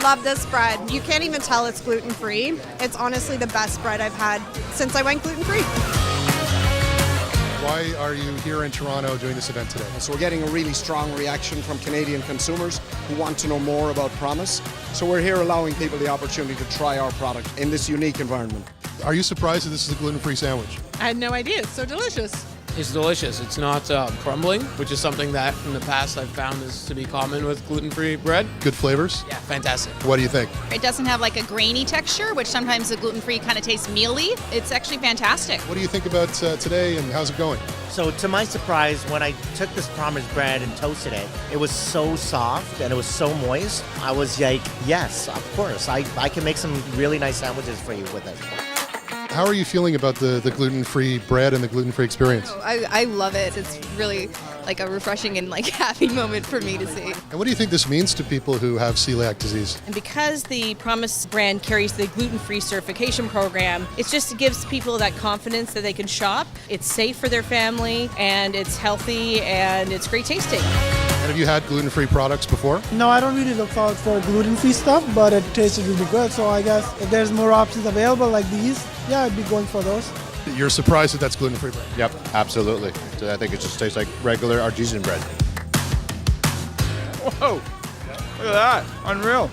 love this bread. You can't even tell it's gluten-free. It's honestly the best bread I've had since I went gluten-free. Why are you here in Toronto doing this event today? So we're getting a really strong reaction from Canadian consumers who want to know more about Promise. So we're here allowing people the opportunity to try our product in this unique environment. Are you surprised that this is a gluten-free sandwich? I had no idea. It's so delicious. It's delicious. It's not crumbling, which is something that in the past I've found is to be common with gluten-free bread. Good flavors? Yeah, fantastic. What do you think? It doesn't have like a grainy texture, which sometimes the gluten-free kind of tastes mealy. It's actually fantastic. What do you think about today and how's it going? So to my surprise, when I took this Promise bread and toasted it, it was so soft and it was so moist. I was like, yes, of course. I can make some really nice sandwiches for you with it. How are you feeling about the gluten-free bread and the gluten-free experience? I love it. It's really like a refreshing and like happy moment for me to see. And what do you think this means to people who have celiac disease? And because the Promise brand carries the gluten-free certification program, it just gives people that confidence that they can shop. It's safe for their family, and it's healthy, and it's great tasting. And have you had gluten-free products before? No, I don't really look forward for gluten-free stuff, but it tasted really good. So I guess if there's more options available like these, yeah, I'd be going for those. You're surprised that that's gluten-free bread? Yep, absolutely. So I think it just tastes like regular artisan bread. Whoa, look at that, unreal.